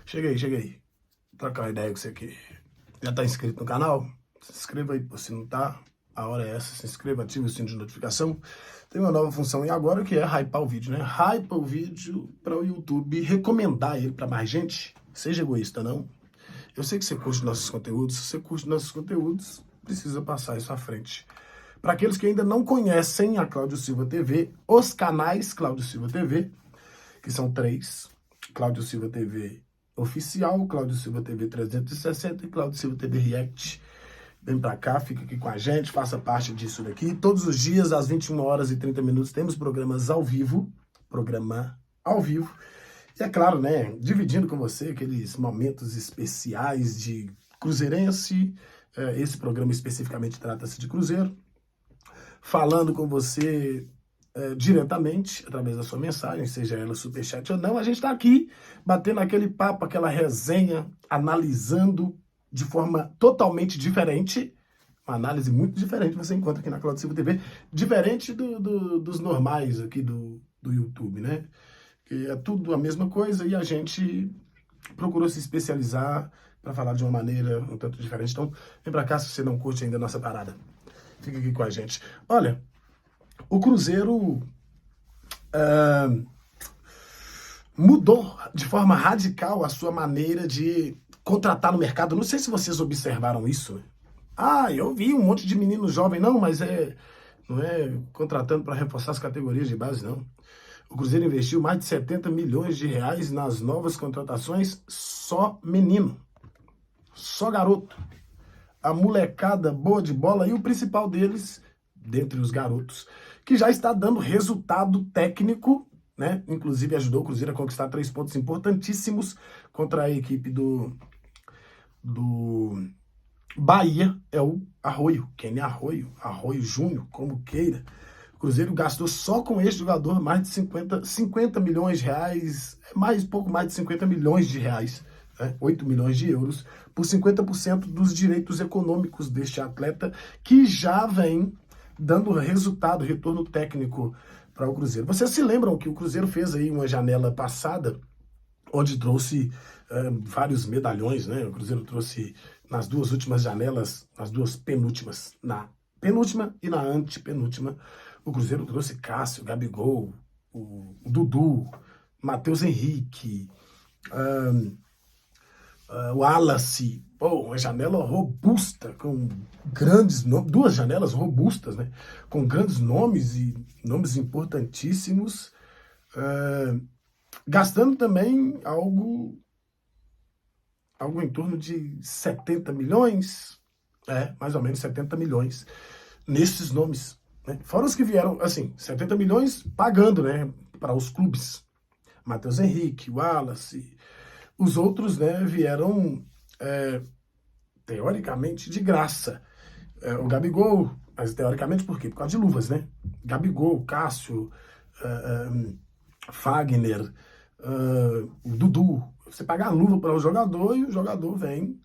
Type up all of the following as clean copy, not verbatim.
Chega aí. Trocar uma ideia com você aqui. Já tá inscrito no canal? Se inscreva aí, se não tá, a hora é essa. Se inscreva, ative o sino de notificação. Tem uma nova função e agora que é hypar o vídeo, né? Hypa o vídeo para o YouTube recomendar ele para mais gente. Seja egoísta, não. Eu sei que você curte nossos conteúdos. Se você curte nossos conteúdos, precisa passar isso à frente. Para aqueles que ainda não conhecem a Cláudio Silva TV, os canais Cláudio Silva TV, que são 3. Cláudio Silva TV Oficial, Cláudio Silva TV 360 e Cláudio Silva TV React. Vem pra cá, fica aqui com a gente, faça parte disso daqui. Todos os dias, às 21h30, temos programas ao vivo. Programa ao vivo. E é claro, né, dividindo com você aqueles momentos especiais de cruzeirense. Esse programa especificamente trata-se de cruzeiro. Falando com você diretamente, através da sua mensagem, seja ela superchat ou não, a gente está aqui batendo aquele papo, aquela resenha, analisando de forma totalmente diferente, uma análise muito diferente você encontra aqui na Cláudio Silva TV, diferente dos normais aqui do YouTube, né? Que é tudo a mesma coisa e a gente procurou se especializar para falar de uma maneira um tanto diferente. Então, vem para cá se você não curte ainda a nossa parada. Fica aqui com a gente. Olha, o Cruzeiro mudou de forma radical a sua maneira de contratar no mercado. Não sei se vocês observaram isso. Eu vi um monte de menino jovem. Não, mas não é contratando para reforçar as categorias de base, não. O Cruzeiro investiu mais de 70 milhões de reais nas novas contratações, só menino, só garoto. A molecada boa de bola e o principal deles, dentre os garotos, que já está dando resultado técnico, né? Inclusive ajudou o Cruzeiro a conquistar 3 pontos importantíssimos contra a equipe do Bahia, é o Arroio, Kenny Arroio Júnior, como queira. O Cruzeiro gastou só com este jogador mais de 50 milhões de reais, pouco mais de 50 milhões de reais. 8 milhões de euros, por 50% dos direitos econômicos deste atleta, que já vem dando resultado, retorno técnico para o Cruzeiro. Vocês se lembram que o Cruzeiro fez aí uma janela passada, onde trouxe vários medalhões, né? O Cruzeiro trouxe nas duas últimas janelas, nas duas penúltimas, na penúltima e na antepenúltima, o Cruzeiro trouxe Cássio, Gabigol, o Dudu, Matheus Henrique, o Wallace, uma janela robusta, com grandes nomes, 2 janelas robustas, né? Com grandes nomes e nomes importantíssimos, gastando também algo em torno de 70 milhões, mais ou menos 70 milhões, nesses nomes, né? Fora os que vieram, assim, 70 milhões pagando, né, para os clubes. Matheus Henrique, Wallace. Os outros, né, vieram, teoricamente, de graça. O Gabigol, mas teoricamente por quê? Por causa de luvas, né? Gabigol, Cássio, Fagner, o Dudu. Você paga a luva para o jogador e o jogador vem.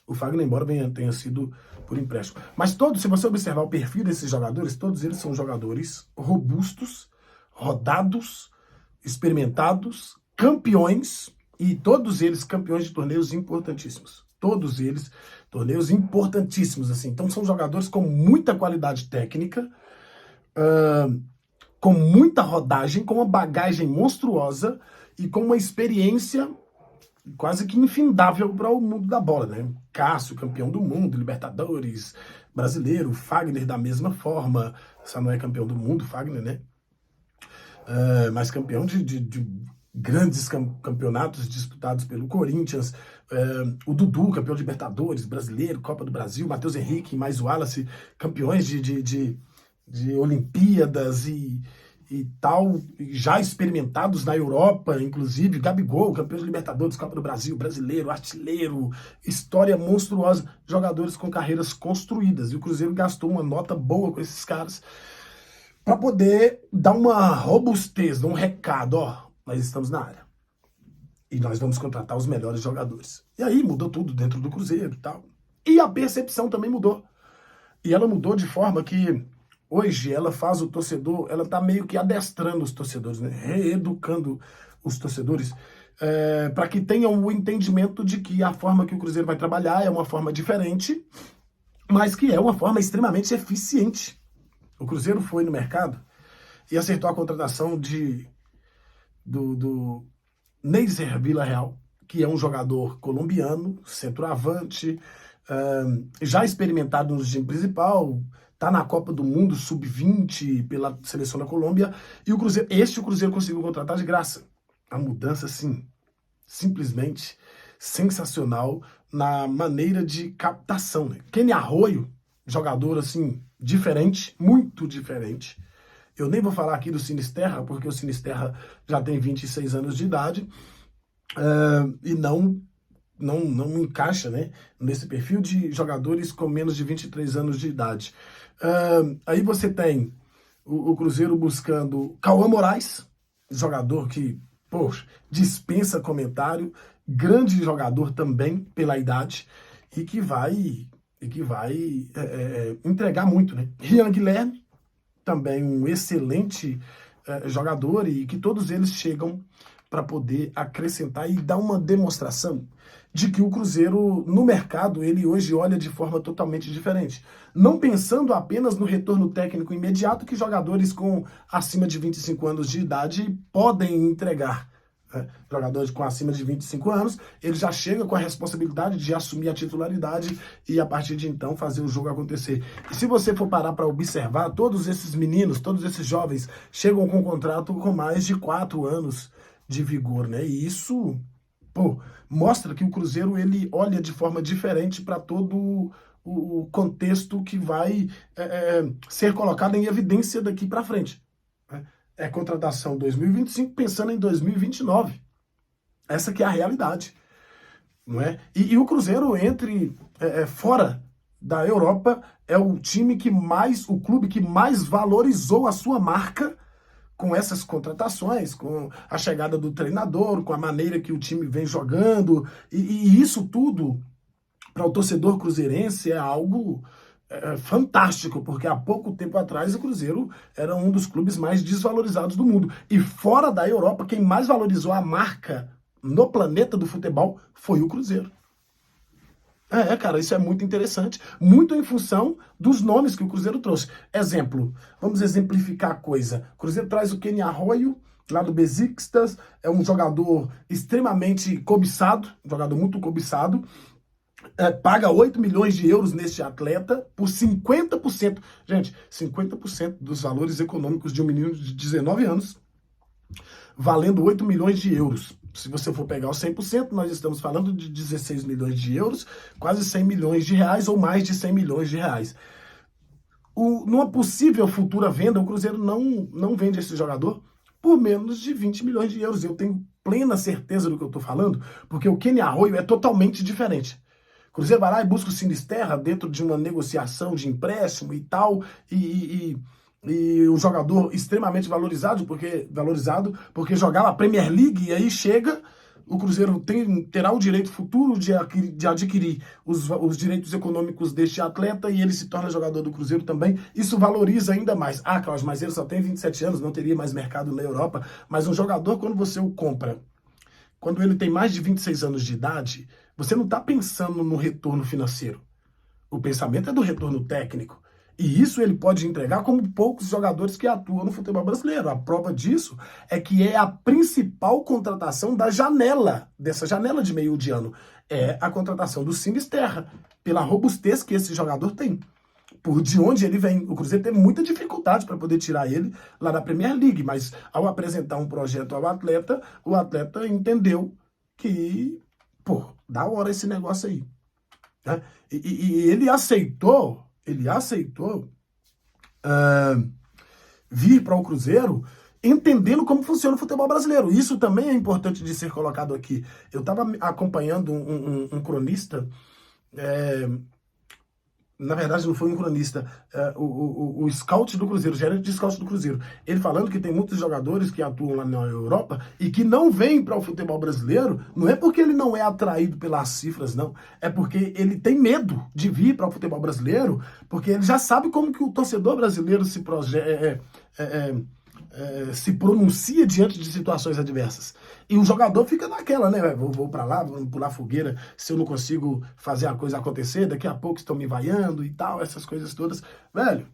O Fagner, embora tenha sido por empréstimo. Mas todos, se você observar o perfil desses jogadores, todos eles são jogadores robustos, rodados, experimentados, campeões. E todos eles campeões de torneios importantíssimos. Todos eles torneios importantíssimos, assim. Então são jogadores com muita qualidade técnica, com muita rodagem, com uma bagagem monstruosa e com uma experiência quase que infindável para o mundo da bola, né? Cássio, campeão do mundo, Libertadores, brasileiro, Fagner da mesma forma. Só não é campeão do mundo, Fagner, né? Mas campeão de grandes campeonatos disputados pelo Corinthians, o Dudu, campeão de Libertadores, brasileiro, Copa do Brasil, Matheus Henrique, mais o Wallace, campeões de Olimpíadas e tal, já experimentados na Europa, inclusive, Gabigol, campeão de Libertadores, Copa do Brasil, brasileiro, artilheiro, história monstruosa, jogadores com carreiras construídas, e o Cruzeiro gastou uma nota boa com esses caras, para poder dar uma robustez, dar um recado, nós estamos na área. E nós vamos contratar os melhores jogadores. E aí mudou tudo dentro do Cruzeiro e tal. E a percepção também mudou. E ela mudou de forma que hoje ela faz o torcedor, ela tá meio que adestrando os torcedores, né? Reeducando os torcedores para que tenham o entendimento de que a forma que o Cruzeiro vai trabalhar é uma forma diferente, mas que é uma forma extremamente eficiente. O Cruzeiro foi no mercado e acertou a contratação do Neiser Villarreal, que é um jogador colombiano, centroavante, já experimentado no time principal, está na Copa do Mundo Sub-20 pela seleção da Colômbia, e o Cruzeiro conseguiu contratar de graça. A mudança, sim, simplesmente sensacional na maneira de captação, né? Kenny Arroyo, jogador assim, diferente, muito diferente. Eu nem vou falar aqui do Sinisterra, porque o Sinisterra já tem 26 anos de idade, e não encaixa, né, nesse perfil de jogadores com menos de 23 anos de idade. Aí você tem o Cruzeiro buscando Cauã Moraes, jogador que, poxa, dispensa comentário, grande jogador também pela idade, e que vai entregar muito, né? Rian Guilherme, também um excelente jogador, e que todos eles chegam para poder acrescentar e dar uma demonstração de que o Cruzeiro, no mercado, ele hoje olha de forma totalmente diferente. Não pensando apenas no retorno técnico imediato que jogadores com acima de 25 anos de idade podem entregar. Jogadores com acima de 25 anos, ele já chega com a responsabilidade de assumir a titularidade e, a partir de então, fazer o jogo acontecer. E se você for parar para observar, todos esses meninos, todos esses jovens, chegam com um contrato com mais de 4 anos de vigor, né? E isso, mostra que o Cruzeiro, ele olha de forma diferente para todo o contexto que vai ser colocado em evidência daqui para frente. É contratação 2025 pensando em 2029. Essa que é a realidade, não é? E o Cruzeiro, fora da Europa, é o clube que mais valorizou a sua marca com essas contratações, com a chegada do treinador, com a maneira que o time vem jogando, e isso tudo, para o torcedor cruzeirense, é algo fantástico, porque há pouco tempo atrás o Cruzeiro era um dos clubes mais desvalorizados do mundo. E fora da Europa, quem mais valorizou a marca no planeta do futebol foi o Cruzeiro. Cara, isso é muito interessante, muito em função dos nomes que o Cruzeiro trouxe. Exemplo, vamos exemplificar a coisa. O Cruzeiro traz o Kenny Arroyo, lá do Besiktas, é um jogador extremamente cobiçado, um jogador muito cobiçado, paga 8 milhões de euros neste atleta por 50%. Gente, 50% dos valores econômicos de um menino de 19 anos, valendo 8 milhões de euros. Se você for pegar os 100%, nós estamos falando de 16 milhões de euros, quase 100 milhões de reais ou mais de 100 milhões de reais. Numa possível futura venda, o Cruzeiro não vende esse jogador por menos de 20 milhões de euros. Eu tenho plena certeza do que eu estou falando, porque o Kenny Arroyo é totalmente diferente. O Cruzeiro vai lá e busca o Sinisterra dentro de uma negociação de empréstimo e tal, e um jogador extremamente valorizado porque jogava a Premier League, e aí chega, o Cruzeiro terá o direito futuro de adquirir os direitos econômicos deste atleta, e ele se torna jogador do Cruzeiro também. Isso valoriza ainda mais. Cláudio, mas ele só tem 27 anos, não teria mais mercado na Europa. Mas um jogador, quando você o compra, quando ele tem mais de 26 anos de idade, você não está pensando no retorno financeiro. O pensamento é do retorno técnico. E isso ele pode entregar como poucos jogadores que atuam no futebol brasileiro. A prova disso é que é a principal contratação dessa janela de meio de ano. É a contratação do Sinisterra, pela robustez que esse jogador tem. Por de onde ele vem. O Cruzeiro teve muita dificuldade para poder tirar ele lá da Premier League, mas ao apresentar um projeto ao atleta, o atleta entendeu que, da hora esse negócio aí. Né? E ele aceitou vir para o Cruzeiro entendendo como funciona o futebol brasileiro. Isso também é importante de ser colocado aqui. Eu estava acompanhando um cronista, na verdade não foi um cronista, o scout do Cruzeiro, o gerente de scout do Cruzeiro, ele falando que tem muitos jogadores que atuam lá na Europa e que não vêm para o futebol brasileiro, não é porque ele não é atraído pelas cifras, não, é porque ele tem medo de vir para o futebol brasileiro, porque ele já sabe como que o torcedor brasileiro se pronuncia diante de situações adversas. E o jogador fica naquela, né? Vou para lá, vou pular fogueira, se eu não consigo fazer a coisa acontecer, daqui a pouco estão me vaiando e tal, essas coisas todas. Velho,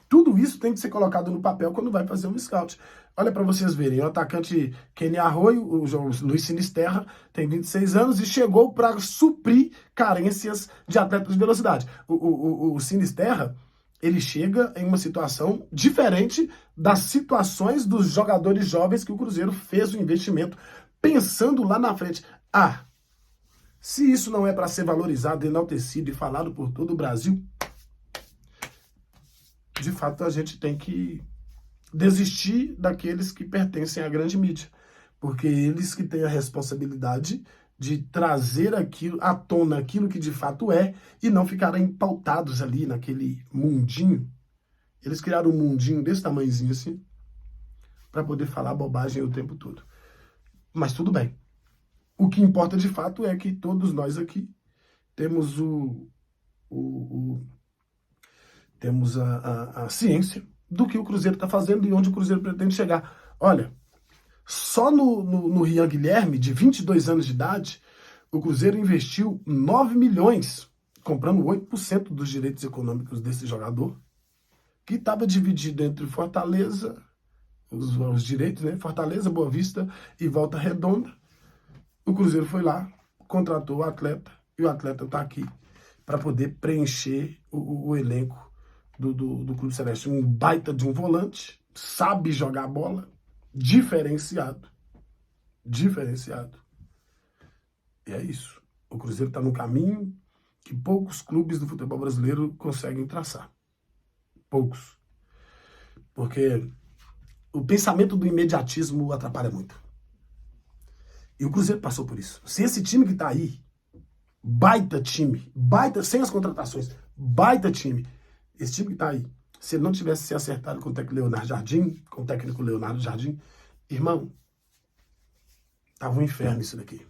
tudo isso tem que ser colocado no papel quando vai fazer um scout. Olha para vocês verem, o atacante Kenny Arroyo, o Luiz Sinisterra, tem 26 anos e chegou para suprir carências de atletas de velocidade. O Sinisterra, ele chega em uma situação diferente das situações dos jogadores jovens que o Cruzeiro fez o investimento, pensando lá na frente. Ah, se isso não é para ser valorizado, enaltecido e falado por todo o Brasil, de fato a gente tem que desistir daqueles que pertencem à grande mídia, porque eles que têm a responsabilidade de trazer aquilo à tona, aquilo que de fato é, e não ficarem pautados ali naquele mundinho. Eles criaram um mundinho desse tamanhozinho assim, para poder falar bobagem o tempo todo. Mas tudo bem. O que importa de fato é que todos nós aqui temos temos a ciência do que o Cruzeiro está fazendo e onde o Cruzeiro pretende chegar. Olha, só no Rian Guilherme, de 22 anos de idade, o Cruzeiro investiu 9 milhões, comprando 8% dos direitos econômicos desse jogador, que estava dividido entre Fortaleza, os direitos, né? Fortaleza, Boa Vista e Volta Redonda. O Cruzeiro foi lá, contratou o atleta, e o atleta está aqui para poder preencher o elenco do Clube Celeste. Um baita de um volante, sabe jogar bola, diferenciado. Diferenciado. E é isso. O Cruzeiro está no caminho que poucos clubes do futebol brasileiro conseguem traçar. Poucos. Porque o pensamento do imediatismo atrapalha muito. E o Cruzeiro passou por isso. Se esse time que está aí, baita time, baita, sem as contratações, baita time, esse time que está aí, se ele não tivesse se acertado com o técnico Leonardo Jardim, irmão, tava um inferno isso daqui.